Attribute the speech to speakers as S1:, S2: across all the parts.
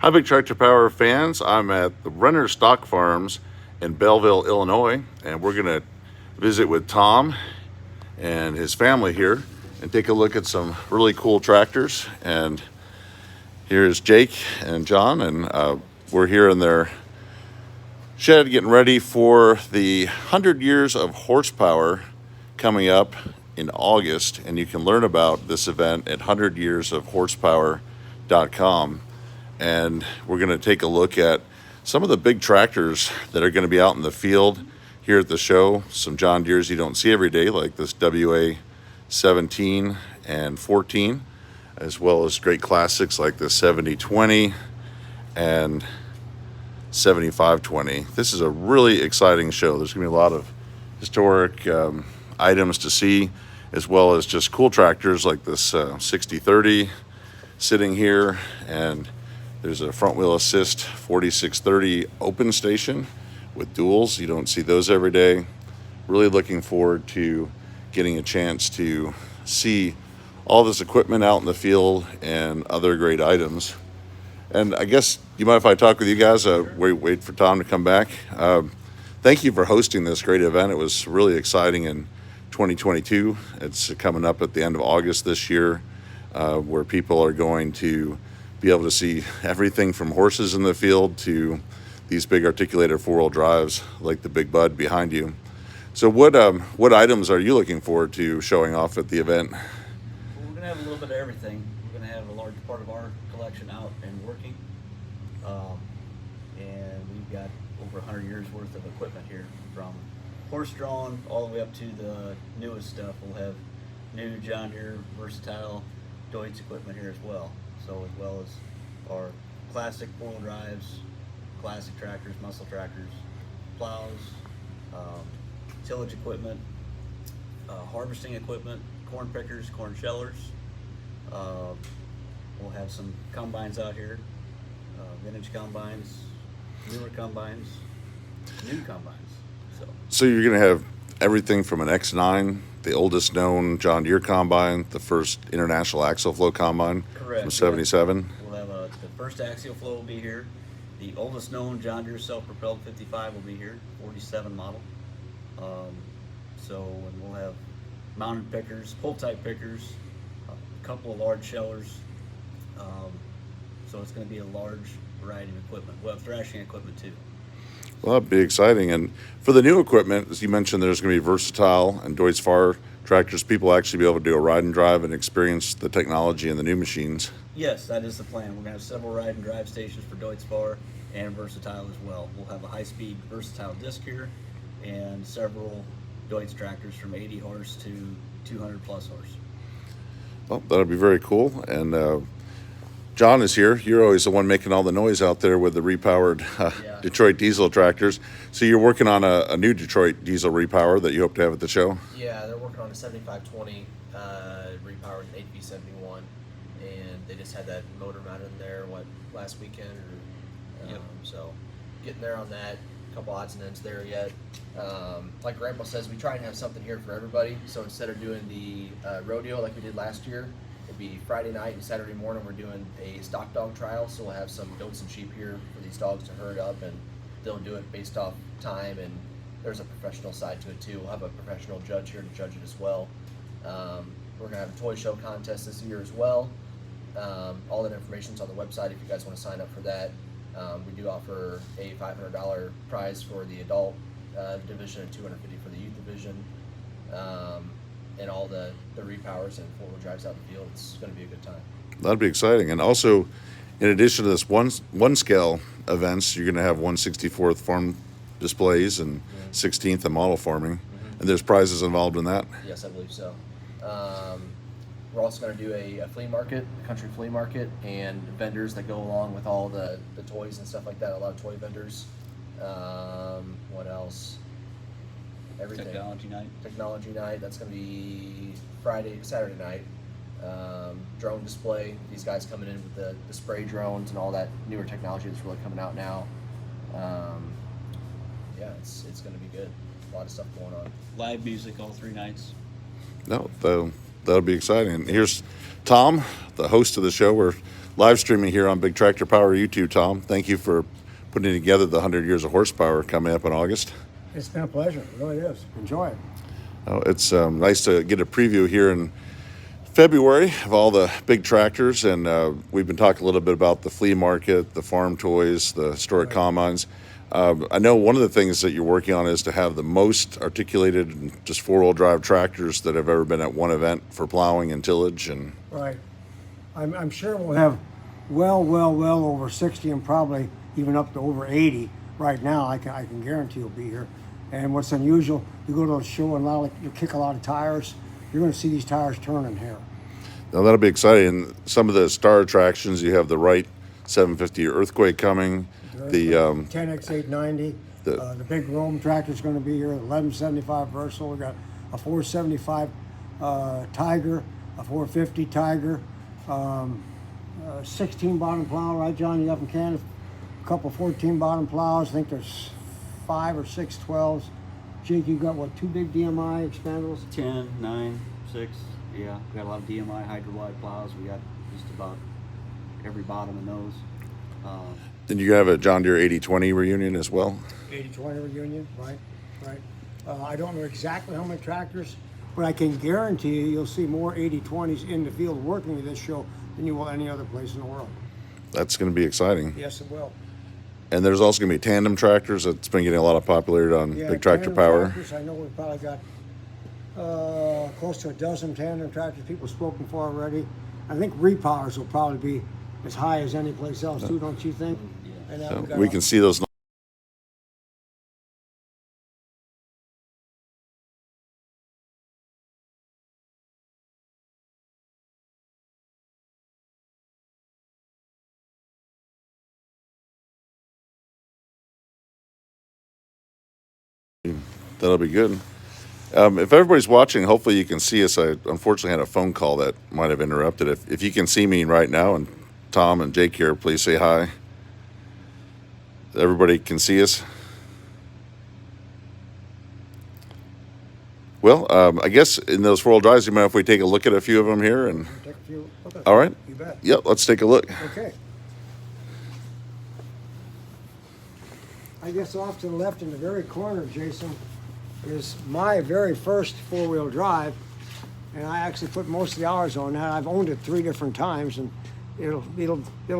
S1: Hi, Big Tractor Power fans. I'm at the Renner Stock Farms in Belleville, Illinois, and we're going to visit with Tom and his family here and take a look at some really cool tractors. And here's Jake and John, and we're here in their shed getting ready for the 100 years of horsepower coming up in August. And you can learn about this event at 100yearsofhorsepower.com. And we're going to take a look at some of the big tractors that are going to be out in the field here at the show. Some John Deeres you don't see every day, like this WA 17 and 14, as well as great classics like the 7020 and 7520. This is a really exciting show. There's going to be a lot of historic items to see, as well as just cool tractors like this 6030 sitting here, and there's a front wheel assist 4630 open station with duals. You don't see those every day. Really looking forward to getting a chance to see all this equipment out in the field and other great items. And I guess, you mind if I talk with you guys? Wait for Tom to come back. Thank you for hosting this great event. It was really exciting in 2022. It's coming up at the end of August this year, where people are going to be able to see everything from horses in the field to these big articulated four-wheel drives like the Big Bud behind you. So what items are you looking forward to showing off at the event?
S2: Well, we're going to have a little bit of everything. We're going to have a large part of our collection out and working. And we've got over 100 years worth of equipment here, from horse-drawn all the way up to the newest stuff. We'll have new John Deere versatile Deutz equipment here as well. So as well as our classic four-wheel drives, classic tractors, muscle tractors, plows, tillage equipment, harvesting equipment, corn pickers, corn shellers. We'll have some combines out here, vintage combines, newer combines, new combines.
S1: So you're going to have everything from an X9, the oldest known John Deere combine, the first international axial flow combine.
S2: Correct.
S1: From 77.
S2: We'll have the first axial flow will be here. The oldest known John Deere self-propelled 55 will be here, 47 model. And we'll have mounted pickers, pull-type pickers, a couple of large shellers. So it's going to be a large variety of equipment. We'll have thrashing equipment too.
S1: Well, that'd be exciting. And for the new equipment, as you mentioned, there's going to be versatile and Deutz Fahr tractors. People actually be able to do a ride and drive and experience the technology in the new machines.
S2: Yes, that is the plan. We're going to have several ride and drive stations for Deutz Fahr and versatile as well. We'll have a high-speed versatile disc here and several Deutz tractors from 80 horse to 200 plus horse.
S1: Well, that'll be very cool. And John is here. You're always the one making all the noise out there with the repowered Detroit diesel tractors. So you're working on a new Detroit diesel repower that you hope to have at the show?
S3: Yeah, they're working on a 7520 repowered 8V71, and they just had that motor mounted in there, last weekend? So getting there on that. A couple odds and ends there yet. Like Grandpa says, we try and have something here for everybody. So instead of doing the rodeo like we did last year, it'll be Friday night and Saturday morning. We're doing a stock dog trial, so we'll have some goats and sheep here for these dogs to herd up, and they'll do it based off time, and there's a professional side to it too. We'll have a professional judge here to judge it as well. We're gonna have a toy show contest this year as well. All that information's on the website if you guys want to sign up for that. We do offer a $500 prize for the adult division and $250 for the youth division. And all the repowers and four-wheel drives out in the field. It's going to be a good time.
S1: That'd be exciting. And also, in addition to this one scale events, you're going to have 1/64th farm displays and 16th and model farming. And there's prizes involved in that?
S3: Yes, I believe so. We're also going to do a flea market, a country flea market, and vendors that go along with all the toys and stuff like that. A lot of toy vendors. What else? Everything. Technology night. That's going to be Saturday night. Drone display. These guys coming in with the spray drones and all that newer technology that's really coming out now. It's going to be good. A lot of stuff going on.
S2: Live music all 3 nights.
S1: No, that'll be exciting. And here's Tom, the host of the show. We're live streaming here on Big Tractor Power YouTube, Tom. Thank you for putting together the 100 Years of Horsepower coming up in August.
S4: It's been a pleasure. It really is. Enjoy it.
S1: It's nice to get a preview here in February of all the big tractors, and we've been talking a little bit about the flea market, the farm toys, the historic combines. I know one of the things that you're working on is to have the most articulated, just four-wheel drive tractors that have ever been at one event for plowing and tillage. And
S4: Right. I'm sure we'll have well over 60 and probably even up to over 80 right now. I can guarantee you'll be here. And what's unusual, you go to a show and you kick a lot of tires, you're going to see these tires turning here.
S1: now that'll be exciting. Some of the star attractions, you have the Wright 750 Earthquake coming. The
S4: 10X890, the big Rome tractor is going to be here. 1175 Versal. We got a 475 Tiger, a 450 Tiger, 16 bottom plow, right, John? You got from Canada. A couple 14 bottom plows. I think there's 5 or 6 12s. Jake, you got what? 2 big DMI expandables?
S2: 10, 9, 6. Yeah, we got a lot of DMI hydro wide plows. We got just about every bottom in those.
S1: then you have a John Deere 8020 reunion as well.
S4: 80/20 reunion, right. I don't know exactly how many tractors, but I can guarantee you'll see more 80/20s in the field working at this show than you will any other place in the world.
S1: That's going to be exciting.
S4: Yes, it will.
S1: And there's also going to be tandem tractors. That's been getting a lot of popularity on
S4: Yeah,
S1: Big Tractor
S4: tandem
S1: Power.
S4: tractors, I know we've probably got close to a dozen tandem tractors people spoken for already. I think repowers will probably be as high as any place else too, don't you think?
S2: Yeah.
S4: And,
S1: So
S4: we've got
S1: we
S4: a-
S1: can see those. That'll be good. If everybody's watching, hopefully you can see us. I unfortunately had a phone call that might have interrupted. If you can see me right now, and Tom and Jake here, please say hi. Everybody can see us. Well, I guess in those four-wheel drives, you mind if we take a look at a few of them here? And
S4: Take a few. Okay.
S1: all right,
S4: You bet.
S1: yep, let's take a look.
S4: Okay. I guess off to the left in the very corner, Jason, is my very first four-wheel drive, and I actually put most of the hours on that. I've owned it 3 different times, and it'll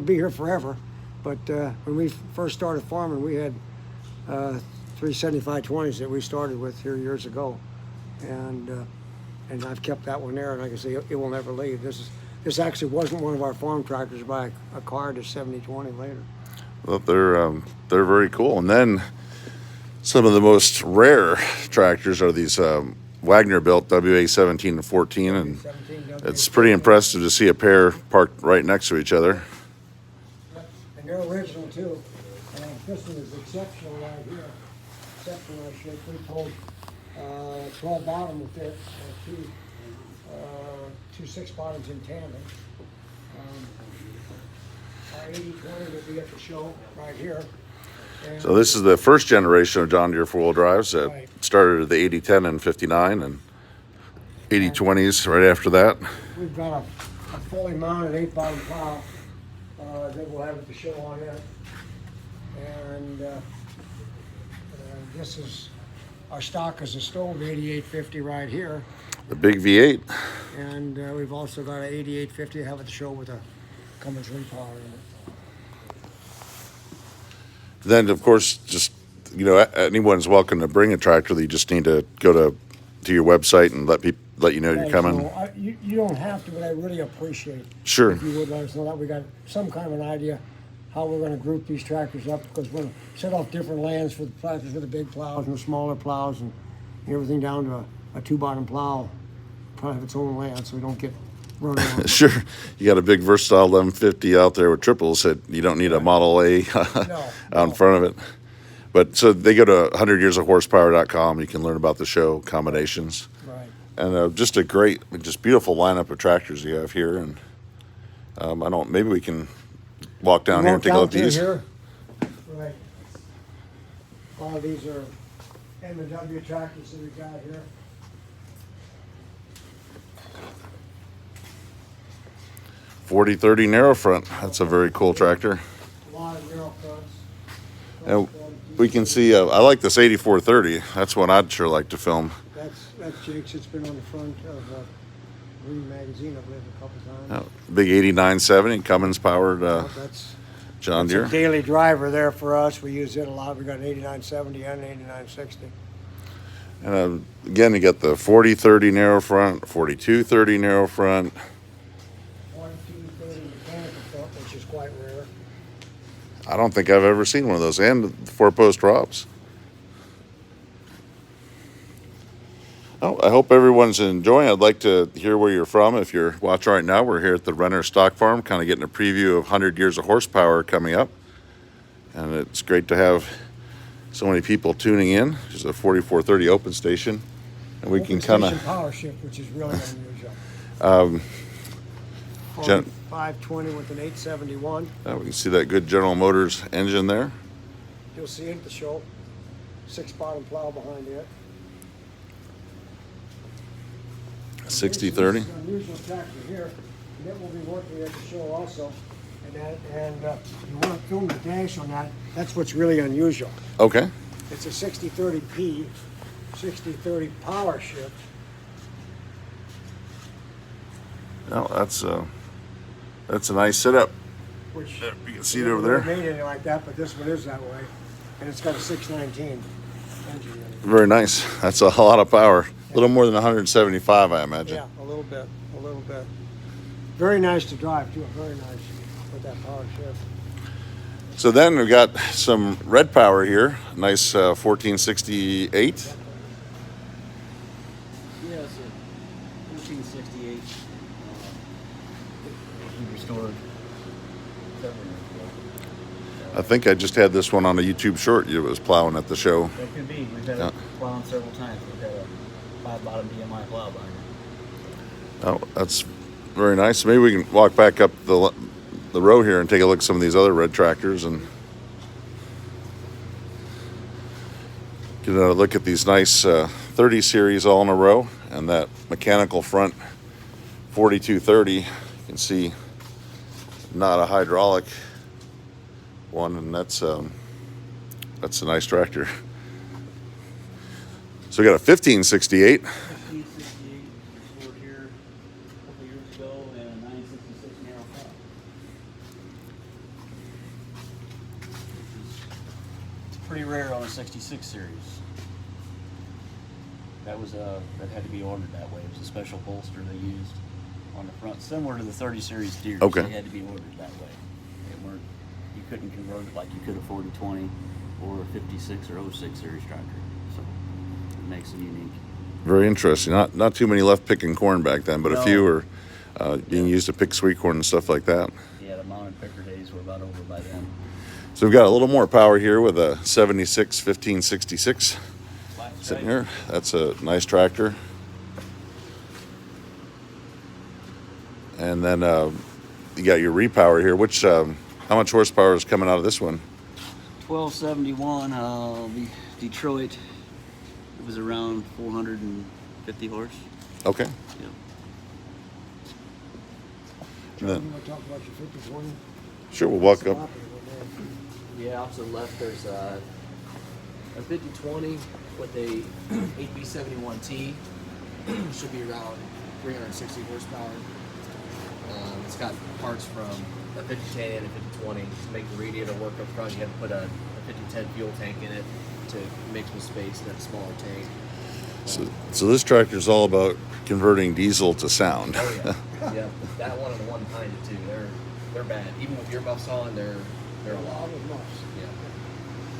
S4: be here forever. But when we first started farming, we had 3 75/20s that we started with here years ago, and I've kept that one there, and like I say, it will never leave. This actually wasn't one of our farm tractors. By a car to 70/20 later.
S1: Well, they're very cool. And then some of the most rare tractors are these Wagner built WA 17 and 14, and
S4: 17
S1: it's pretty impressive to see a pair parked right next to each other.
S4: And they're original too. This one is exceptional right here. Exceptional shape. We pulled 12 bottom with it, two 6 bottoms in tandem. Our 80/20 will be at the show right here. And
S1: So this is the first generation of John Deere four-wheel drives that
S4: Right.
S1: started at the 8010 and 59, and 8020s right after that.
S4: we've got a fully mounted 8 bottom plow that we'll have at the show on it. And this is our stock is a stove 8850 right here.
S1: The big V8.
S4: And we've also got an 8850 to have at the show with a Cummins repower in it.
S1: Then, of course, just, anyone's welcome to bring a tractor. You just need to go to your website and let you know you're
S4: Right,
S1: coming.
S4: so you don't have to, but I really appreciate
S1: Sure.
S4: if you would let us know that we got some kind of an idea how we're going to group these tractors up, because we're going to set off different lands for the tractors with the big plows and the smaller plows and everything down to a 2 bottom plow. Probably have its own land so we don't get run over.
S1: Sure. You got a big versatile 1150 out there with triples that you don't need a Model A out in front of it. But so they go to 100yearsofhorsepower.com. You can learn about the show combinations.
S4: Right.
S1: And just a great, just beautiful lineup of tractors you have here. And maybe we can walk down here and take a look at these.
S4: Here. Right. All of these are M&W tractors that we got here.
S1: 4030 narrow front. That's a very cool tractor.
S4: A lot of narrow fronts.
S1: And we can see, I like this 8430. That's one I'd sure like to film.
S4: That's Jake's. It's been on the front of Green Magazine, I believe, a couple times.
S1: Big 8970 Cummins powered
S4: That's
S1: John
S4: a
S1: Deere.
S4: daily driver there for us. We use it a lot. We got an 8970 and an 8960.
S1: And again, you got the 4030 narrow front, 4230 narrow front.
S4: 4230 mechanical front, which is quite rare.
S1: I don't think I've ever seen one of those. And the 4-post Robs. Oh, I hope everyone's enjoying. I'd like to hear where you're from. If you're watching right now, we're here at the Renner Stock Farm, kind of getting a preview of 100 years of horsepower coming up. And it's great to have so many people tuning in. There's a 4430 open station. And we can kind of...
S4: power shift, which is really unusual. 520 with an 871.
S1: we can see that good General Motors engine there.
S4: You'll see it at the show. 6-bottom plow behind it.
S1: 6030.
S4: This is an unusual tractor here, and it will be working at the show also. And you want to film the dash on that. That's what's really unusual.
S1: Okay.
S4: It's a 6030P, 6030 power shift.
S1: Oh, that's a nice setup.
S4: Which
S1: You can see it over there.
S4: Never made anything like that, but this one is that way, and it's got a 619 engine in it.
S1: Very nice. That's a lot of power. A little more than 175, I imagine.
S4: Yeah, a little bit. Very nice to drive too. Very nice with that power shift.
S1: So then we've got some red power here. Nice 1468.
S2: Yeah, it's a 1468. Restored several years ago.
S1: I think I just had this one on a YouTube short. You was plowing at the show.
S2: That could be. We've had
S1: Yeah.
S2: it plowing several times. We've had a 5-bottom DMI plow behind it.
S1: Oh, that's very nice. Maybe we can walk back up the row here and take a look at some of these other red tractors and get a look at these nice 30 series all in a row, and that mechanical front 4230. You can see not a hydraulic one, and that's a nice tractor. So we got a 1568.
S2: 1568 restored here a couple years ago, and a 966 narrow plow. Which is pretty rare on a 66 series. That had to be ordered that way. It was a special bolster they used on the front, similar to the 30 series Deere.
S1: Okay.
S2: They had to be ordered that way. You couldn't convert it like you could a 4020 or a 56 or 06 series tractor. So it makes it unique.
S1: Very interesting. Not too many left picking corn back then, but a
S2: No.
S1: few were being used to pick sweet corn and stuff like that.
S2: Yeah, the mounted picker days were about over by then.
S1: So we've got a little more power here with a 76 1566
S2: Black
S1: sitting
S2: stripe.
S1: here. That's a nice tractor. And then you got your repower here. Which how much horsepower is coming out of this one?
S2: 1271, Detroit. It was around 450 horse.
S1: Okay.
S2: Yep.
S1: And
S4: John,
S1: then-
S4: you want to talk about your 5020?
S1: Sure, we'll walk up.
S3: Yeah, off to the left there's a 5020 with a 8B71T. Should be around 360 horsepower. It's got parts from a 5010 and a 5020 to make the radiator work up front. You have to put a 5010 fuel tank in it to mix with space and then a smaller tank.
S1: So this tractor is all about converting diesel to sound.
S3: Oh yeah, yeah. That one and the one behind it too. They're bad. Even with earmuffs on, they're a lot. Yeah.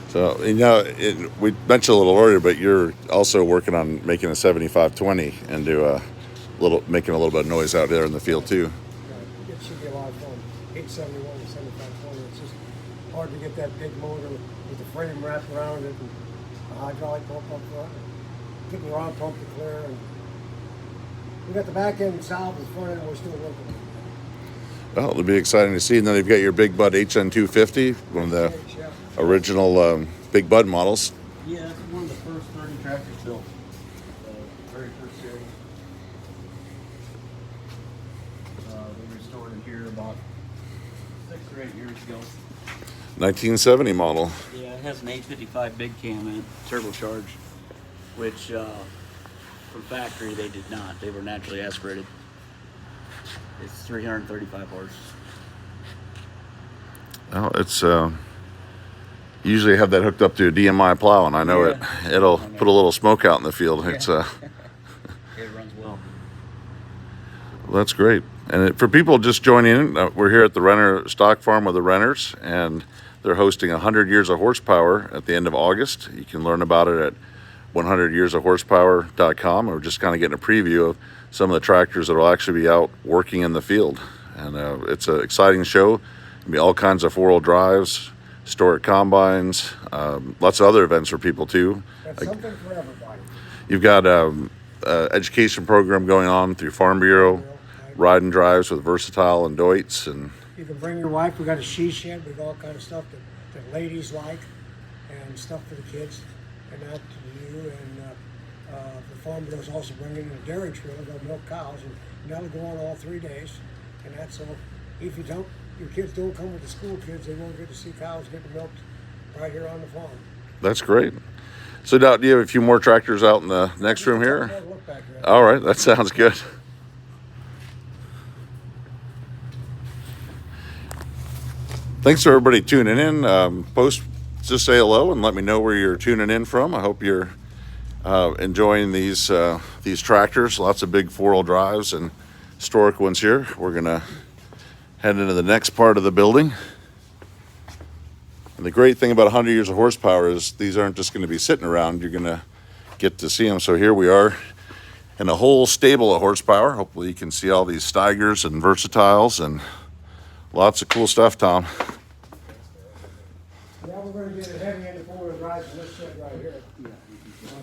S1: So we mentioned a little earlier, but you're also working on making a 7520 and making a little bit of noise out there in the field too.
S4: It should be a lot of fun. 871 and 7520. It's just hard to get that big motor with the frame wrapped around it and a hydraulic pump up front. Get the rod pump to clear. And we got the back end solved, the front end we're still working on.
S1: Well, it'll be exciting to see. And then you've got your Big Bud HN250, one of the original Big Bud models.
S2: Yeah, it's one of the first 30 tractors built. The very first series. We restored it here about great years ago.
S1: 1970 model.
S2: Yeah, it has an 855 big cam in it, turbocharged, which from factory they did not. They were naturally aspirated. It's 335 horse.
S1: Oh, it's usually have that hooked up to a DMI plow, and I know
S2: Yeah.
S1: it'll put a little smoke out in the field. It's
S2: It runs well.
S1: well, that's great. And for people just joining in, we're here at the Renner Stock Farm with the Renners, and they're hosting 100 Years of Horsepower at the end of August. You can learn about it at 100yearsofhorsepower.com. We're just kind of getting a preview of some of the tractors that will actually be out working in the field. And it's an exciting show. There'll be all kinds of four-wheel drives, historic combines, lots of other events for people too.
S4: That's something for everybody.
S1: You've got education program going on through Farm Bureau, ride and drives with Versatile and Deutz, and
S4: You can bring your wife. We got a she shed with all kind of stuff that ladies like, and stuff for the kids, and out to you. And the Farm Bureau's also bringing in a dairy trailer. They'll milk cows, and that'll go on all 3 days. And that's all. If you don't, your kids don't come with the school kids, they won't get to see cows getting milked right here on the farm.
S1: that's great. So now, do you have a few more tractors out in the next room here?
S4: Have a look back here.
S1: All right, that sounds good. Thanks for everybody tuning in. Just say hello and let me know where you're tuning in from. I hope you're enjoying these tractors. Lots of big four-wheel drives and historic ones here. We're gonna head into the next part of the building. And the great thing about 100 Years of Horsepower is these aren't just going to be sitting around. You're going to get to see them. So here we are in a whole stable of horsepower. Hopefully you can see all these Steigers and Versatiles and lots of cool stuff, Tom.
S4: Yeah, we're going to get a heavy end of four-wheel drives in this shed right here.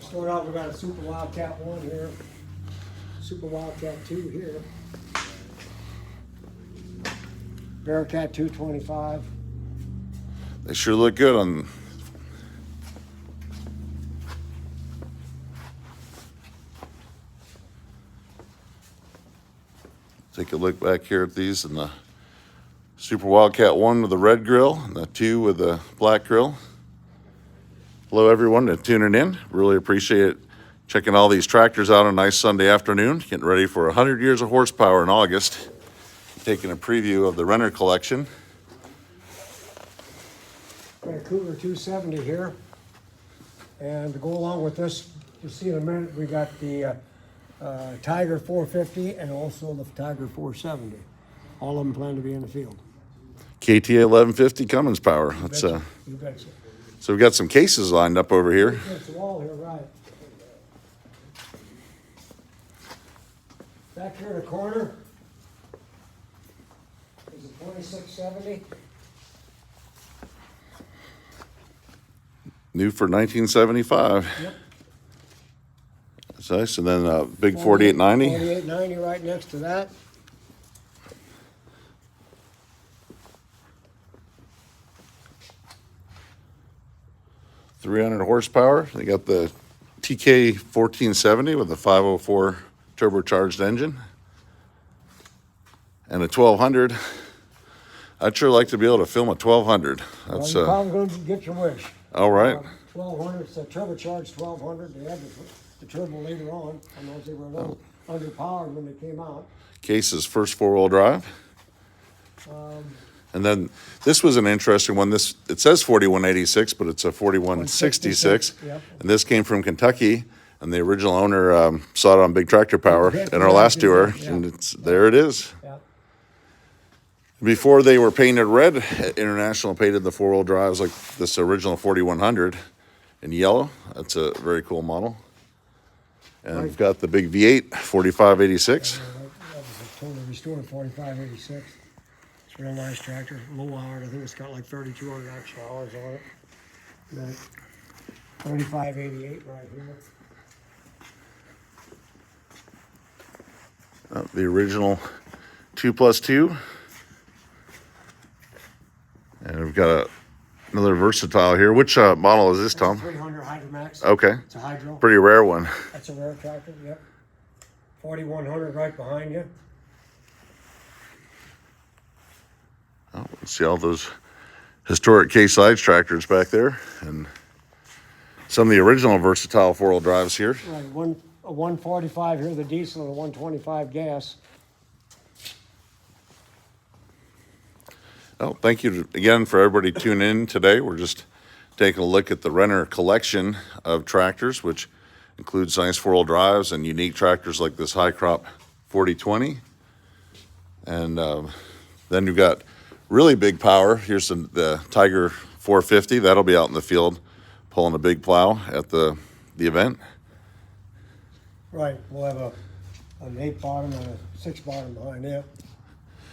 S4: Start out, we got a Super Wildcat 1 here, Super Wildcat 2 here, Bearcat 225.
S1: They sure look good on. Take a look back here at these and the Super Wildcat 1 with the red grill and the 2 with the black grill. Hello everyone that's tuning in. Really appreciate checking all these tractors out on a nice Sunday afternoon. Getting ready for 100 Years of Horsepower in August. Taking a preview of the Renner collection.
S4: Got a Cougar 270 here. And to go along with this, you'll see in a minute, we got the Tiger 450 and also the Tiger 470. All of them plan to be in the field.
S1: KTA 1150 Cummins power. That's
S4: You betcha.
S1: so we've got some cases lined up over here.
S4: Against the wall here, right. Back here in the corner is a 2670.
S1: New for 1975.
S4: Yep.
S1: That's nice. And then big 4890.
S4: 4890 right next to that.
S1: .300 horsepower. They got the TK 1470 with the 504 turbocharged engine. And a 1200. I'd sure like to be able to film a 1200.
S4: Well,
S1: That's
S4: you're probably going to get your wish.
S1: all right.
S4: 1200, it's a turbocharged 1200. They had the turbo later on. I know they were a little underpowered when they came out.
S1: Case's first four-wheel drive. And then this was an interesting one. It says 4186, but it's a 4166.
S4: Yep.
S1: And this came from Kentucky, and the original owner saw it on Big Tractor Power
S4: Yeah,
S1: in our last tour,
S4: yeah.
S1: and there it is.
S4: Yeah.
S1: Before they were painted red, International painted the four-wheel drives like this original 4100 in yellow. That's a very cool model. And we've got the big V8 4586.
S4: That was a totally restored 4586. It's a real nice tractor, low hour. I think it's got like 3,200 extra hours on it. That 3588 right here.
S1: The original 2+2. And we've got another Versatile here. Which model is this, Tom?
S4: 300 Hydromax.
S1: Okay.
S4: It's a hydro.
S1: Pretty rare one.
S4: That's a rare tractor, yep. 4100 right behind you.
S1: Oh, See all those historic Case-IH tractors back there, and some of the original versatile four-wheel drives here.
S4: Right, a 145 here, the diesel, and a 125 gas.
S1: Oh, thank you again for everybody tuning in today. We're just taking a look at the Renner collection of tractors, which includes nice four-wheel drives and unique tractors like this high crop 4020. And then you've got really big power. Here's the Tiger 450. That'll be out in the field pulling a big plow at the event.
S4: Right, we'll have an 8 bottom and a 6 bottom behind it.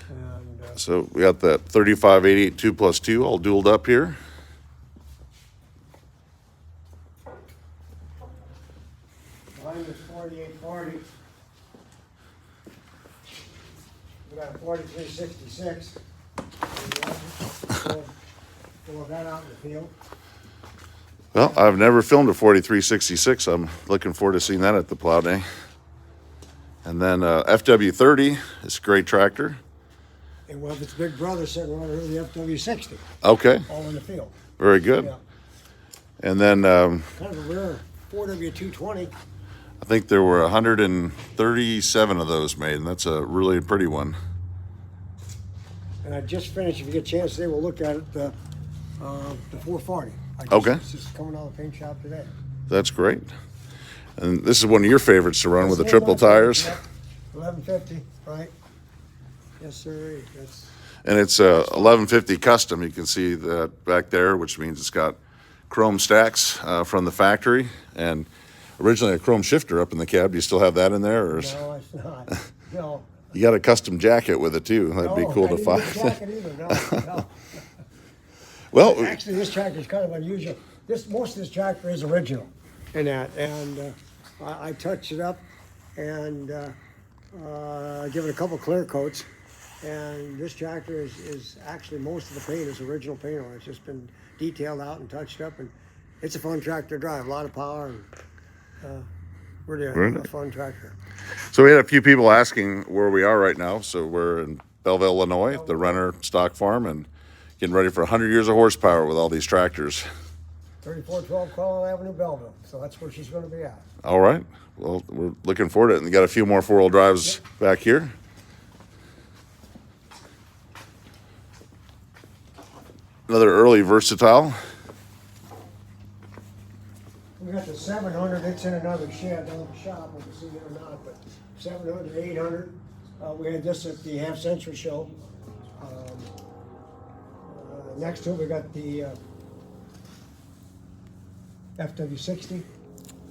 S4: And
S1: So we got that 3588 2+2 all dualed up here.
S4: behind is 4840. We got a 4366. We'll have that out in the field.
S1: Well, I've never filmed a 4366. I'm looking forward to seeing that at the plow day. And then FW30 is a great tractor.
S4: And we'll have its big brother sitting right over the FW60,
S1: Okay,
S4: all in the field.
S1: very good.
S4: Yeah.
S1: And then
S4: Kind of a rare 4W220.
S1: I think there were 137 of those made, and that's a really pretty one.
S4: And I just finished, if you get a chance today, we'll look at it, the 440.
S1: Okay.
S4: It's just coming out of the paint shop today.
S1: That's great. And this is one of your favorites to run with the
S4: That's
S1: triple
S4: my favorite,
S1: tires.
S4: yep. 1150, right? Yes, sir. That's
S1: And it's a 1150 custom. You can see that back there, which means it's got chrome stacks from the factory, and originally a chrome shifter up in the cab. Do you still have that in there? Or
S4: no, it's not. No.
S1: you got a custom jacket with it too. That'd be
S4: No,
S1: cool
S4: I
S1: to
S4: didn't
S1: find.
S4: get a jacket either. No.
S1: Well,
S4: Actually, this tractor is kind of unusual. Most of this tractor is original in that, and I touched it up and give it a couple clear coats. And this tractor is actually, most of the paint is original paint on it. It's just been detailed out and touched up, and it's a fun tractor to drive. A lot of power and really a fun tractor.
S1: so we had a few people asking where we are right now. So we're in Belleville, Illinois, at the Renner Stock Farm, and getting ready for 100 years of horsepower with all these tractors.
S4: 3412 Crowell Avenue, Belleville. So that's where she's going to be at.
S1: All right. Well, we're looking forward to it. And got a few more four-wheel drives back here. Another early versatile.
S4: We got the 700, it's in another shed down at the shop, we can see it or not, but 700, 800. We had this at the Half Century Show. Next to it, we got the FW60.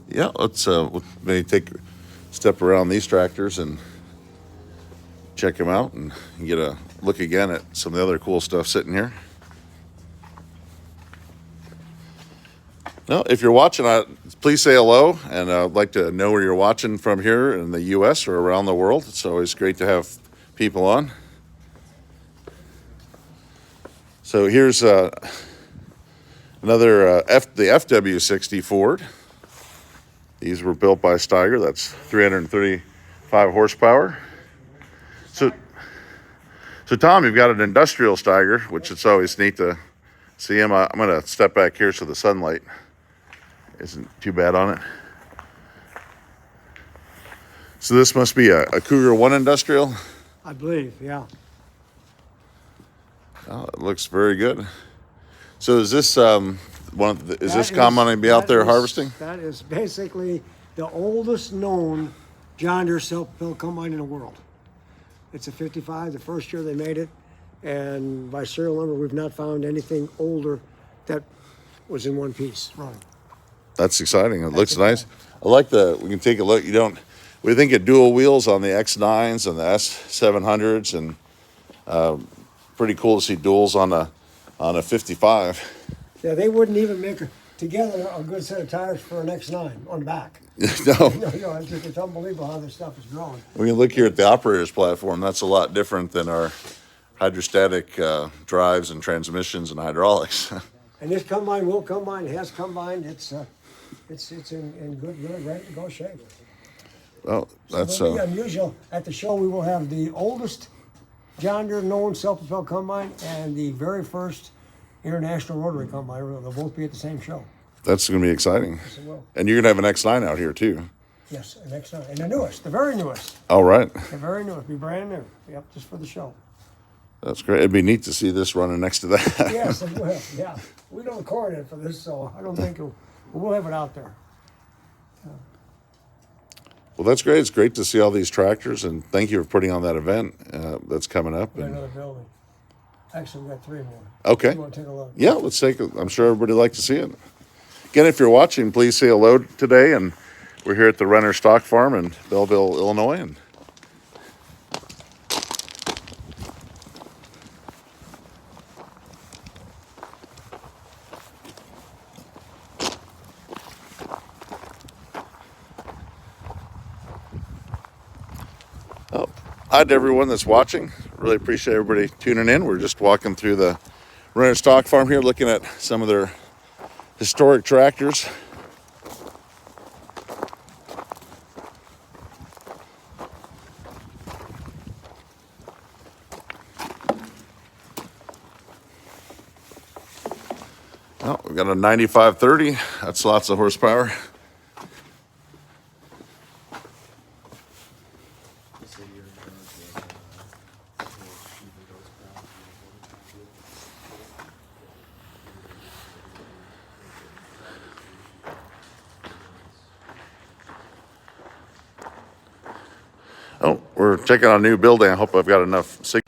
S1: Yeah, let's maybe take a step around these tractors and check them out and get a look again at some of the other cool stuff sitting here. Now, if you're watching, please say hello, and I'd like to know where you're watching from here in the U.S. or around the world. It's always great to have people on. So here's another the FW60 Ford. These were built by Steiger. That's 335 horsepower. So Tom, you've got an industrial Steiger, which it's always neat to see him. I'm going to step back here so the sunlight isn't too bad on it. So this must be a Cougar 1 industrial.
S4: I believe, yeah.
S1: Oh, it looks very good. So is this this combine to be out there harvesting?
S4: That is basically the oldest known John Deere self-built combine in the world. It's a 55, the first year they made it, and by serial number, we've not found anything older that was in one piece running.
S1: That's exciting. It looks nice. I like we can take a look. We think of dual wheels on the X9s and the S700s, and pretty cool to see duals on a 55.
S4: Yeah, they wouldn't even make together a good set of tires for an X9 on the back.
S1: No,
S4: No, it's unbelievable how this stuff is growing.
S1: we can look here at the operator's platform. That's a lot different than our hydrostatic drives and transmissions and hydraulics.
S4: And this combine has combined. It's in good, really ready to go shape.
S1: Well, that's
S4: It'll be unusual. At the show, we will have the oldest John Deere known self-propelled combine and the very first international rotary combine. They'll both be at the same show.
S1: That's going to be exciting.
S4: Yes, it will.
S1: And you're going to have an X9 out here too.
S4: Yes, the next time. And the newest, the very newest.
S1: All right.
S4: The very newest, be brand new. Yep, just for the show.
S1: That's great. It'd be neat to see this running next to that.
S4: Yes, it will. Yeah, we don't record it for this, so I don't think we'll have it out there.
S1: Well, that's great. It's great to see all these tractors, and thank you for putting on that event that's coming up.
S4: We got
S1: And,
S4: another building. Actually, we got 3 more.
S1: okay.
S4: You want to take a look?
S1: Yeah, let's take it. I'm sure everybody would like to see it. Again, if you're watching, please say hello today. And we're here at the Renner Stock Farm in Belleville, Illinois. And hi to everyone that's watching. Really appreciate everybody tuning in. We're just walking through the Renner Stock Farm here, looking at some of their historic tractors. Oh, we've got a 9530. That's lots of horsepower. Oh, we're checking on a new building. I hope I've got enough signal.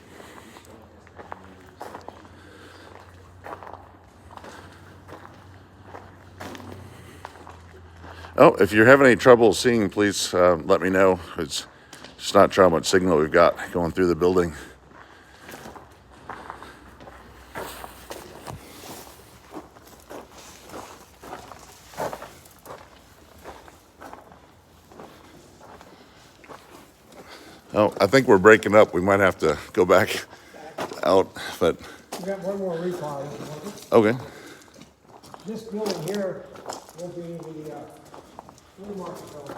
S1: Oh, if you're having any trouble seeing, please let me know. It's just not sure how much signal we've got going through the building. Oh, I think we're breaking up. We might have to go back out, but
S4: We got one more recall.
S1: okay.
S4: This building here will be the flea market building.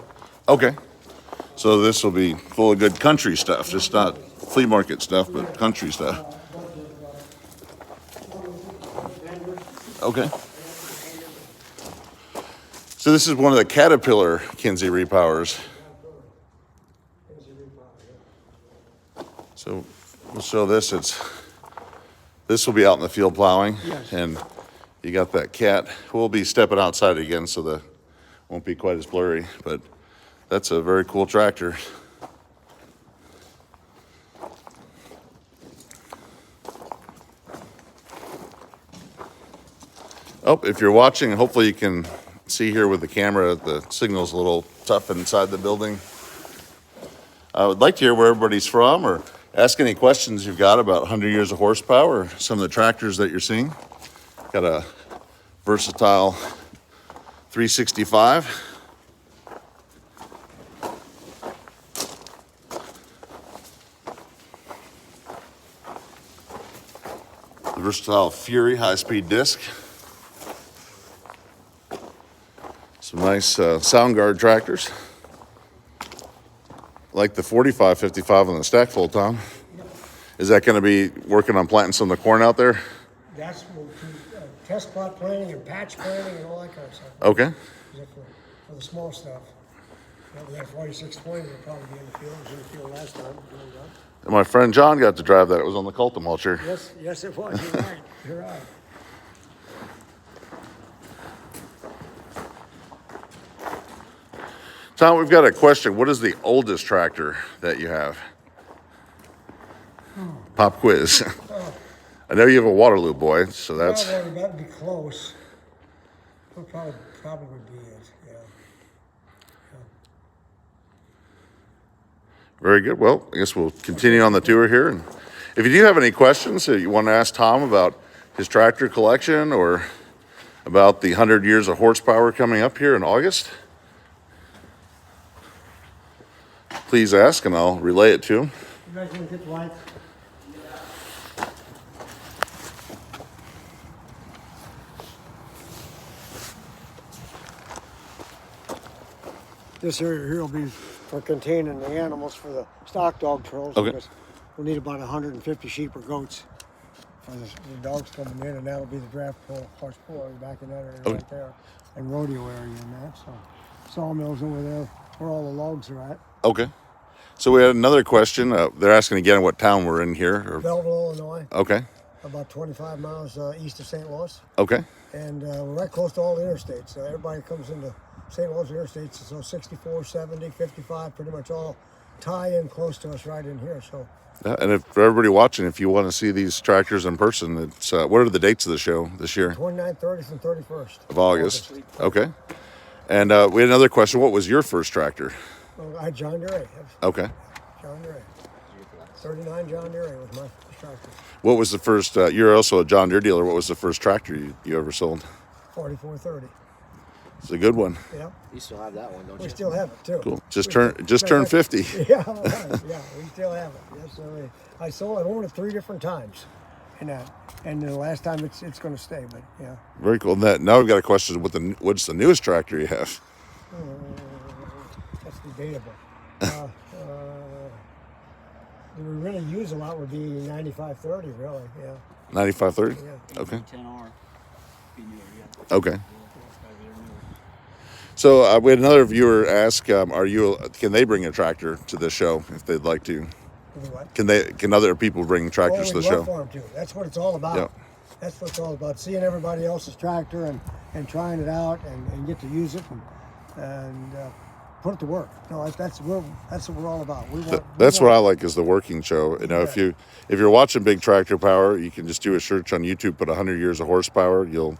S1: Okay. So this will be full of good country stuff, just not flea market stuff, but country stuff. Okay. So this is one of the Caterpillar Kinsey repowers. So we'll show this. This will be out in the field plowing,
S4: Yes.
S1: and you got that cat. We'll be stepping outside again, so the won't be quite as blurry. But that's a very cool tractor. Oh, if you're watching, hopefully you can see here with the camera, the signal's a little tough inside the building. I would like to hear where everybody's from, or ask any questions you've got about 100 years of horsepower, or some of the tractors that you're seeing. Got a versatile 365. The versatile Fury high-speed disc. Some nice sound guard tractors. Like the 4555 on the stack full, Tom. Is that going to be working on planting some of the corn out there?
S4: That's test plot planting and patch planting and all that kind of stuff.
S1: Okay.
S4: For the small stuff. We got 4620, will probably be in the field. It was in the field last time.
S1: And my friend John got to drive that. It was on the Cultum mulcher.
S4: Yes, it was. You're right. You're right.
S1: Tom, we've got a question. What is the oldest tractor that you have? Pop quiz. I know you have a Waterloo boy, so that's
S4: That'd be close. Probably would be it. Yeah.
S1: very good. Well, I guess we'll continue on the tour here. And if you do have any questions that you want to ask Tom about his tractor collection or about the 100 years of horsepower coming up here in August, please ask and I'll relay it to him.
S4: You guys want to get the lights? This area here will be for containing the animals for the stock dog trails.
S1: Okay.
S4: Because we'll need about 150 sheep or goats for the dogs coming in, and that'll be the draft pull, horse pull area back in that area
S1: Okay.
S4: right there, and rodeo area and that. So sawmills over there where all the logs are at.
S1: Okay. So we had another question. They're asking again what town we're in here.
S4: Belleville, Illinois,
S1: Okay.
S4: about 25 miles east of St. Louis.
S1: Okay.
S4: And we're right close to all the interstates. Everybody comes into St. Louis interstates, so 64, 70, 55, pretty much all tie in close to us right in here. So
S1: And if for everybody watching, if you want to see these tractors in person, it's what are the dates of the show this year
S4: 29th, 30th, and 31st
S1: of August? Okay. And we had another question. What was your first tractor?
S4: Well, I had John Deere.
S1: Okay.
S4: John Deere. 39 John Deere was my first tractor.
S1: What was the first? You're also a John Deere dealer. What was the first tractor you ever sold?
S4: 4430.
S1: It's a good one.
S4: Yeah.
S3: You still have that one, don't
S4: We
S3: you?
S4: still have it too.
S1: Cool. Just turned 50.
S4: Yeah, right. Yeah, we still have it. Yes, sir. I've owned it 3 different times, and the last time it's going to stay. But yeah,
S1: Very cool. And that now we've got a question. What's the newest tractor you have?
S4: that's debatable. That we really use a lot would be 9530, really. Yeah.
S1: 9530.
S4: Yeah.
S1: Okay.
S2: 10R. Be newer, yeah.
S1: Okay.
S2: That's probably their newer.
S1: So we had another viewer ask, can they bring a tractor to the show if they'd like to?
S4: Do what?
S1: Can other people bring tractors to
S4: we'd
S1: the
S4: love
S1: show?
S4: for 'em to. That's what it's all about.
S1: Yeah.
S4: That's what it's all about. Seeing everybody else's tractor and trying it out and get to use it and put it to work. No, that's what we're all about.
S1: That's what I like is the working show. You know, if you're watching Big Tractor Power, you can just do a search on YouTube, put 100 years of horsepower. You'll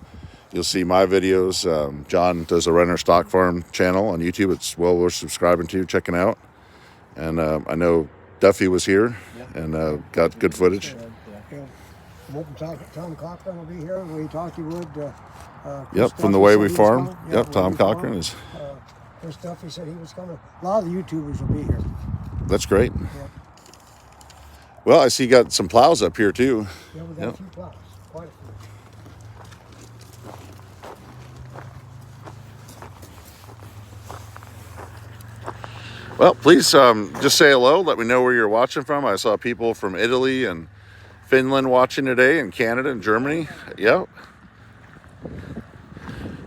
S1: see my videos. John does a Renner Stock Farm channel on YouTube. It's well worth subscribing to, checking out. And I know Duffy was here and got good footage.
S4: Yeah. I'm hoping Tom Cochran will be here. We talked he would.
S1: Yep,
S4: Chris
S1: from the
S4: Duffy
S1: way
S4: said
S1: we
S4: he was
S1: farm.
S4: coming.
S1: Yep, Tom
S4: Way We
S1: Cochran
S4: Farm.
S1: is.
S4: Chris Duffy said he was coming. A lot of the YouTubers will be here.
S1: That's great.
S4: Yeah.
S1: Well, I see you got some plows up here too.
S4: Yeah, we got
S1: Yep.
S4: a few plows. Quite a few.
S1: Well, please just say hello. Let me know where you're watching from. I saw people from Italy and Finland watching today, and Canada and Germany. Yep.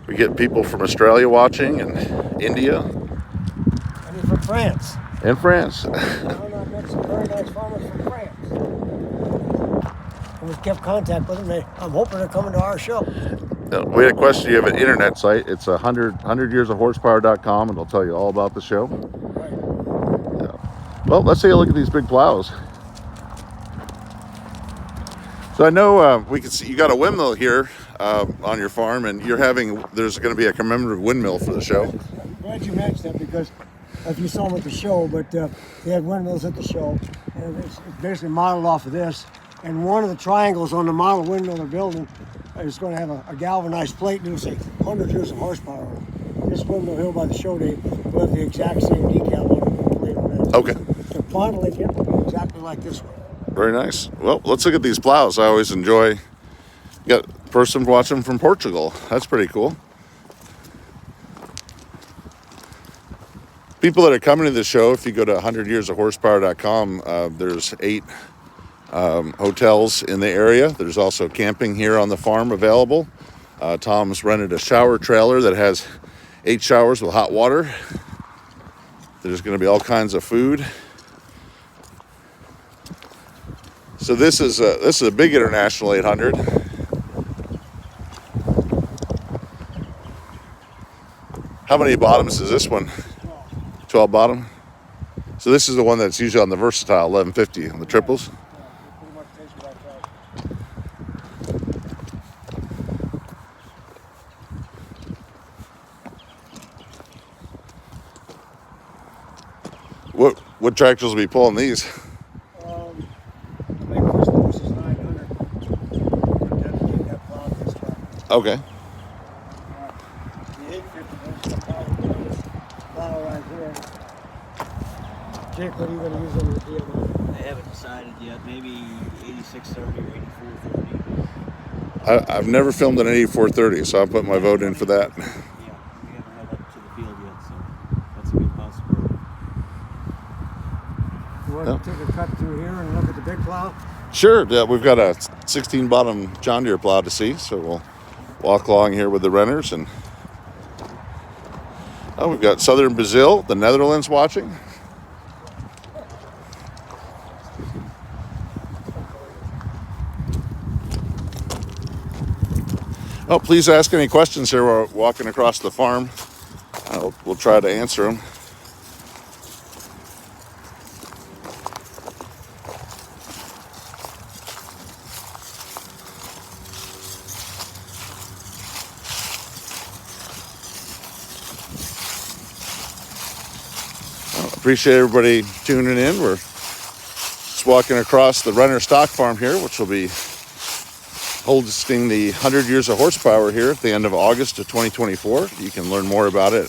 S1: We get people from Australia watching and India
S4: And he's from France.
S1: and France.
S4: I met some very nice farmers from France. And we've kept contact with them. I'm hoping they're coming to our show.
S1: We had a question. You have an internet site. It's 100yearsofhorsepower.com, and it'll tell you all about the show.
S4: Right.
S1: Yeah. Well, let's take a look at these big plows. So I know we can see you got a windmill here on your farm, and there's going to be a commemorative windmill for the show.
S4: I'm glad you mentioned that because if you saw them at the show, but they had windmills at the show, and it's basically modeled off of this. And one of the triangles on the model windmill they're building is going to have a galvanized plate, and it'll say 100 years of horsepower. This windmill here by the show day will have the exact same decal on the plate on that.
S1: Okay.
S4: The modeling it will be exactly like this one.
S1: Very nice. Well, let's look at these plows. I always enjoy. Got a person watching from Portugal. That's pretty cool. People that are coming to the show, if you go to 100yearsofhorsepower.com, there's 8 hotels in the area. There's also camping here on the farm available. Tom's rented a shower trailer that has 8 showers with hot water. There's going to be all kinds of food. So this is a big international 800. How many bottoms is this one? 12 bottom. So this is the one that's usually on the Versatile 1150 on the triples.
S4: Pretty much takes you like that.
S1: What tractors will be pulling these?
S4: I think Chris Lewis is 900. Dedicate that plow to this tractor.
S1: Okay.
S4: The 850 is probably this plow right here. Jake, what are you going to use on your deal?
S2: They haven't decided yet. Maybe 8630 or 8430.
S1: I've never filmed an 8430, so I'll put my vote in for that.
S2: Yeah, we haven't had that to the field yet, so that's a good possibility.
S4: You want to take a cut through here and look at the
S1: Sure. Yeah, we've got a 16 bottom John Deere plow to see, so we'll walk along here with the Renners. And oh, we've got Southern Brazil, the Netherlands watching. Oh, please ask any questions here. We're walking across the farm. We'll try to answer them. Appreciate everybody tuning in. We're just walking across the Renner stock farm here, which will be hosting the 100 years of horsepower here at the end of August of 2024. You can learn more about it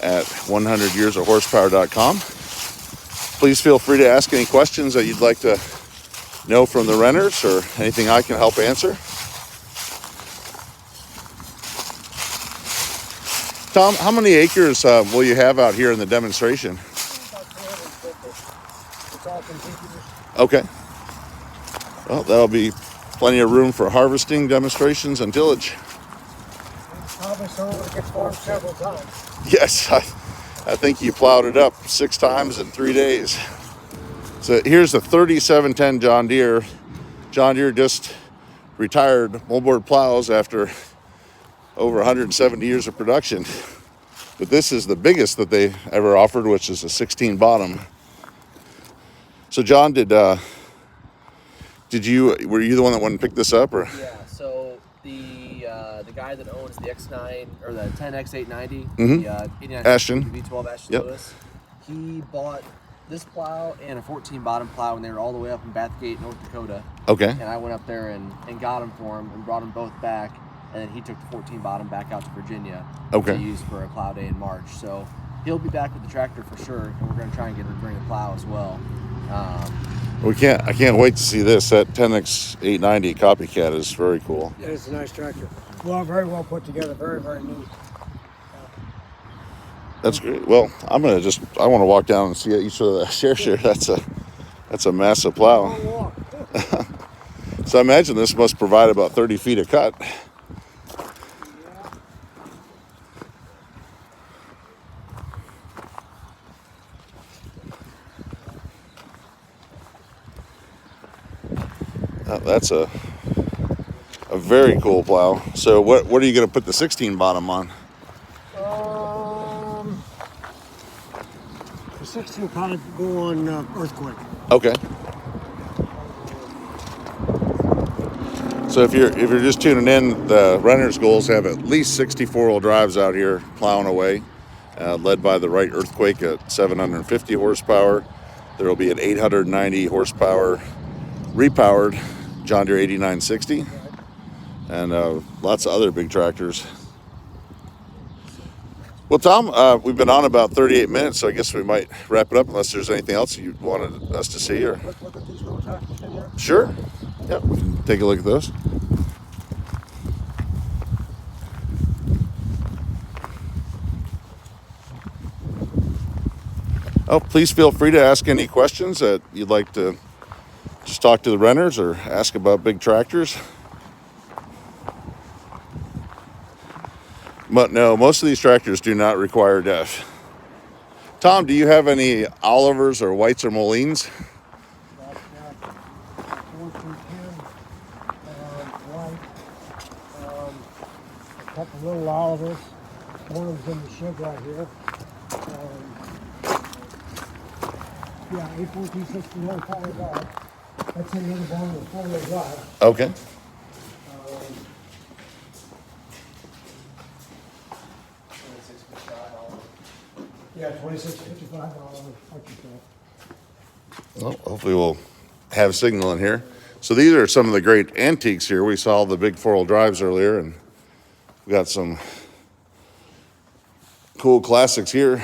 S1: at 100yearsofhorsepower.com. Please feel free to ask any questions that you'd like to know from the Renners or anything I can help answer. Tom, how many acres will you have out here in the demonstration?
S4: About 250. It's all contiguous.
S1: Okay. Well, that'll be plenty of room for harvesting, demonstrations, and tillage.
S4: Probably someone that gets farmed several times.
S1: Yes, I think you plowed it up 6 times in 3 days. So here's the 3710 John Deere. John Deere just retired moldboard plows after over 170 years of production. But this is the biggest that they ever offered, which is a 16 bottom. So John, were you the one that went and picked this up, or?
S3: Yeah. So the guy that owns the X9 or the 10X890,
S1: Mhm.
S3: the 89
S1: Ashton.
S3: V12 Ashton
S1: Yep.
S3: Lewis, he bought this plow and a 14 bottom plow when they were all the way up in Bathgate, North Dakota.
S1: Okay.
S3: And I went up there and got them for him and brought them both back. And then he took the 14 bottom back out to Virginia
S1: Okay.
S3: to use for a plow day in March. So he'll be back with the tractor for sure, and we're going to try and get him to bring the plow as well.
S1: I can't wait to see this. That 10X890 copycat is very cool.
S4: Yeah, it's a nice tractor. Well, very well put together. Very, very neat.
S1: That's great. Well, I want to walk down and see each of the shares here. That's a massive plow.
S4: Long walk.
S1: So I imagine this must provide about 30 feet of cut. That's a very cool plow. So what are you going to put the 16 bottom on?
S4: The 16 probably go on earthquake.
S1: Okay. So if you're just tuning in, the Renner's goals have at least 60 four-wheel drives out here plowing away, led by the Wright Earthquake at 750 horsepower. There will be an 890 horsepower repowered John Deere 8960, and lots of other big tractors. Well, Tom, we've been on about 38 minutes, so I guess we might wrap it up unless there's anything else you wanted us to see. Or
S4: Let's look at these little tractors in here.
S1: sure, yeah, we can take a look at those. Oh, please feel free to ask any questions that you'd like to just talk to the Renners or ask about big tractors. But no, most of these tractors do not require DEF. Tom, do you have any Olivers or Whites or Molines?
S4: Got 1410, white, a couple little Olivers. One of them's in the shed right here. Yeah, A1461 power drive. That's another one with 4-wheel drive.
S1: Okay.
S4: Yeah, $26.55. Like you said.
S1: Well, hopefully we'll have signal in here. So these are some of the great antiques here. We saw the big 4-wheel drives earlier, and we got some cool classics here.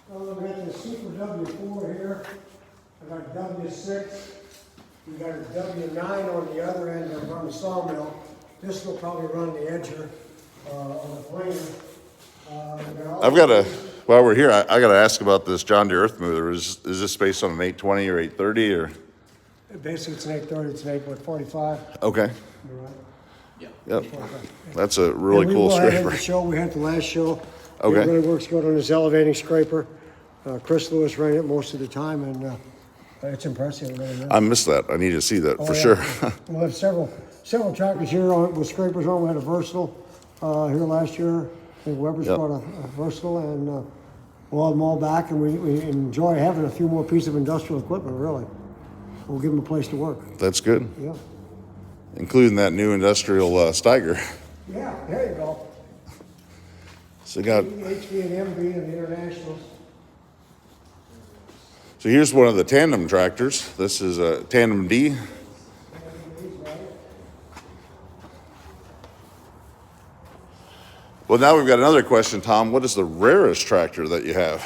S4: Well, we got the Super W4 here. I got a W6. We got a W9 on the other end that run the sawmill. This will probably run the edger on the planer.
S1: I've got while we're here, I got to ask about this John Deere Earth Mover. Is this based on an 820 or 830 or?
S4: Basically, it's an 830, it's an 8.45.
S1: Okay.
S4: You're right.
S1: Yep. That's a really
S4: And we
S1: cool
S4: will have
S1: scraper.
S4: the show, we had the last show.
S1: Okay.
S4: It really works good on this elevating scraper. Chris Lewis ran it most of the time, and it's impressive. It really is.
S1: I missed that. I need to see that
S4: Oh,
S1: for
S4: yeah.
S1: sure.
S4: We'll have several tractors here with scrapers on. We had a Versatile here last year. I think Weber's
S1: Yep.
S4: brought a Versatile, and we'll have them all back, and we enjoy having a few more pieces of industrial equipment, really. We'll give them a place to work.
S1: That's good.
S4: Yeah.
S1: Including that new industrial Steiger.
S4: Yeah, there you go.
S1: So got.
S4: HB and MB and the Internationals.
S1: So here's one of the tandem tractors. This is a Tandem D. Well, now we've got another question, Tom. What is the rarest tractor that you have?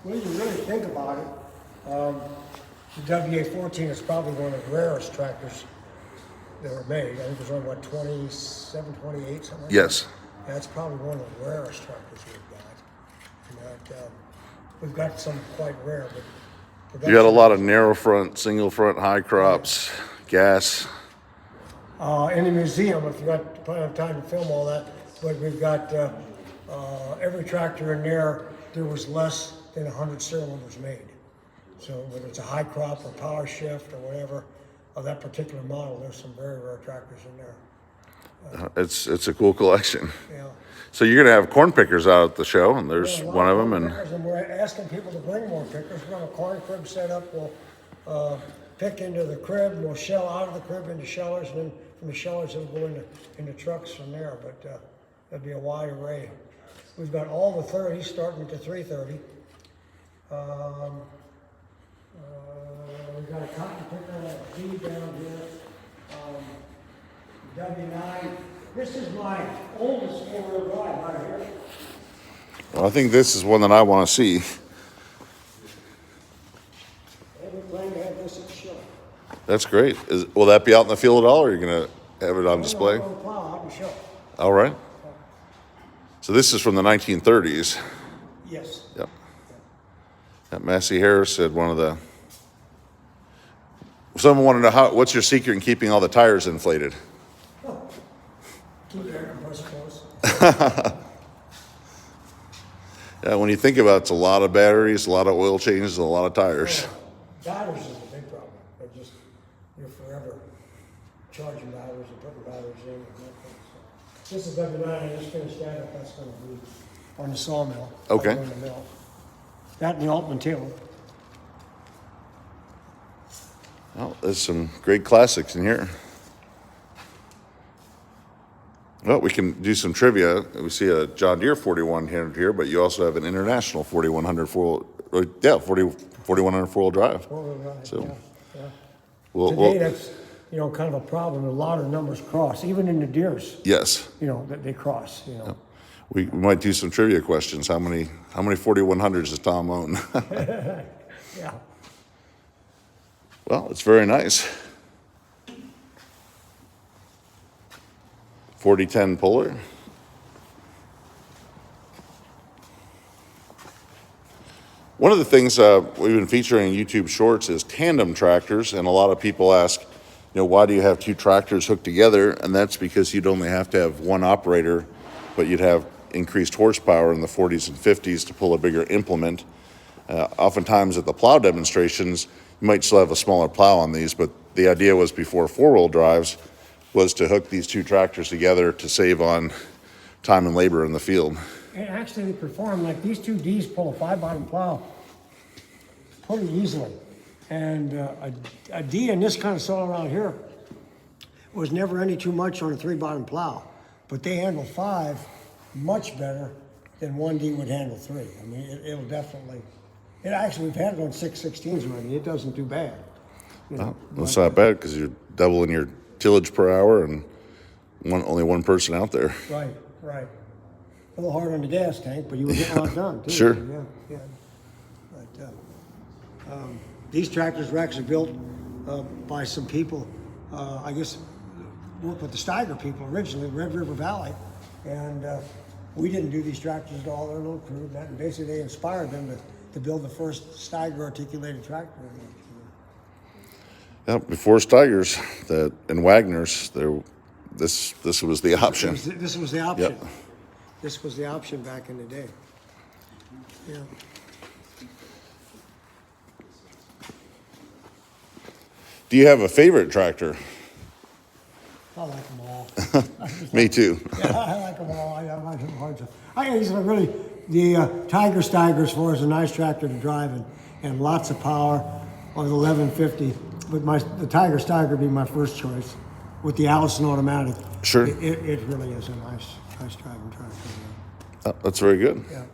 S4: When you really think about it, the WA-14 is probably one of the rarest tractors that were made. I think there's only, 27, 28, something like that.
S1: Yes.
S4: That's probably one of the rarest tractors we've got. And we've got some quite rare, but
S1: You got a lot of narrow front, single front, high crops, gas.
S4: in the museum, if you got plenty of time to film all that, but we've got every tractor in there, there was less than 100 cylinders made. So whether it's a high crop or power shift or whatever of that particular model, there's some very rare tractors in there.
S1: It's a cool collection.
S4: Yeah.
S1: So you're gonna have corn pickers out at the show, and there's
S4: Yeah, a lot
S1: one of them.
S4: corn
S1: And
S4: pickers, and we're asking people to bring more pickers. We're gonna have a corn crib set up. We'll pick into the crib, and we'll shell out of the crib into shellers, and then from the shellers it'll go into trucks from there. But there'll be a wide array. We've got all the 30s starting at the 330. We've got a cotton picker, a D down here, W9. This is my oldest four-wheel drive right here.
S1: well, I think this is one that I want to see.
S4: And we plan to have this at the show.
S1: That's great. Will that be out in the field at all, or are you gonna have it on display?
S4: We'll plow out and show.
S1: All right. So this is from the 1930s.
S4: Yes.
S1: Yep. That Massey Harris said one of the. Someone wanted to know what's your secret in keeping all the tires inflated?
S4: Keep the air compressor close.
S1: Yeah, when you think about it, it's a lot of batteries, a lot of oil changes, a lot of tires.
S4: Batteries is a big problem. You're forever charging batteries and putting batteries in and that thing. So this is W9. I just finished that up. That's going to be on the sawmill.
S1: Okay.
S4: On the mill. That and the Altman Taylor.
S1: Well, there's some great classics in here. Well, we can do some trivia. We see a John Deere 4100 here, but you also have an International 4100 4100 four-wheel drive.
S4: Four-wheel drive.
S1: So,
S4: yeah.
S1: We'll,
S4: Today, that's kind of a problem. A lot of numbers cross, even in the Deeres.
S1: yes,
S4: That they cross.
S1: we might do some trivia questions. How many 4100s does Tom own?
S4: Yeah.
S1: Well, it's very nice. 4010 puller. One of the things we've been featuring in YouTube Shorts is tandem tractors, and a lot of people ask, why do you have two tractors hooked together? And that's because you'd only have to have one operator, but you'd have increased horsepower in the 40s and 50s to pull a bigger implement. Oftentimes at the plow demonstrations, you might still have a smaller plow on these, but the idea was before four-wheel drives was to hook these two tractors together to save on time and labor in the field.
S4: And actually, they perform like these two Ds pull a 5-bottom plow pretty easily. And a D in this kind of soil around here was never any too much on a 3-bottom plow, but they handle 5 much better than 1D would handle 3. I mean, it'll definitely. Actually, we've had it on 616s already. It doesn't do bad.
S1: That's not bad because you're doubling your tillage per hour and only one person out there.
S4: Right. A little hard on the gas tank, but you were getting a lot done, too.
S1: Sure.
S4: Yeah. But these tractors were actually built by some people, I guess, worked with the Steiger people originally, Red River Valley. And we didn't do these tractors at all, their little crew. And basically, they inspired them to build the first Steiger articulated tractor.
S1: Yeah, before Steigers and Wagners, this was the option.
S4: This was the option.
S1: Yep.
S4: This was the option back in the day. Yeah.
S1: Do you have a favorite tractor?
S4: I like them all.
S1: Me too.
S4: Yeah, I like them all. I like them hard to. I guess really the Tiger Steiger as far as a nice tractor to drive and lots of power on the 1150. But the Tiger Steiger would be my first choice with the Allison automatic.
S1: Sure.
S4: It really is a nice driving tractor.
S1: Oh, that's very good.
S4: Yeah.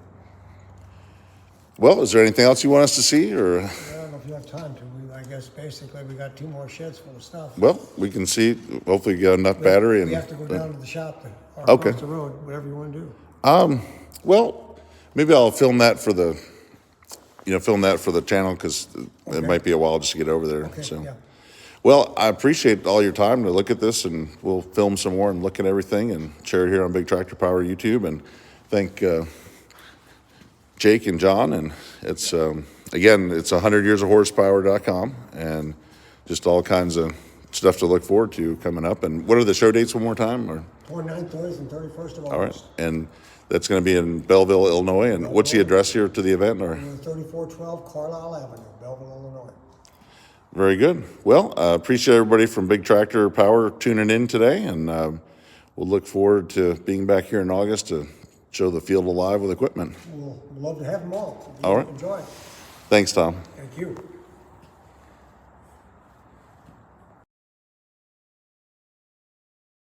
S1: Well, is there anything else you want us to see, or?
S4: I don't know if you have time to. I guess basically we got 2 more sheds full of stuff.
S1: Well, we can see. Hopefully, you got enough battery.
S4: We have to go down to the shop or
S1: Okay.
S4: across the road, whatever you want to do.
S1: Well, maybe I'll film that for the channel because it might be a while just to get over there.
S4: Okay.
S1: So,
S4: Yeah.
S1: well, I appreciate all your time to look at this, and we'll film some more and look at everything and share it here on Big Tractor Power YouTube. And thank Jake and John. And it's again, it's 100yearsofhorsepower.com, and just all kinds of stuff to look forward to coming up. And what are the show dates one more time? Or
S4: 29th, 30th, and 31st of August.
S1: all right, and that's going to be in Belleville, Illinois. And what's the address here to the event? Or
S4: 3412 Carlisle Avenue, Belleville, Illinois.
S1: very good. Well, appreciate everybody from Big Tractor Power tuning in today, and we'll look forward to being back here in August to show the field alive with equipment.
S4: We'll love to have them all.
S1: All right.
S4: Enjoy.
S1: Thanks, Tom.
S4: Thank you.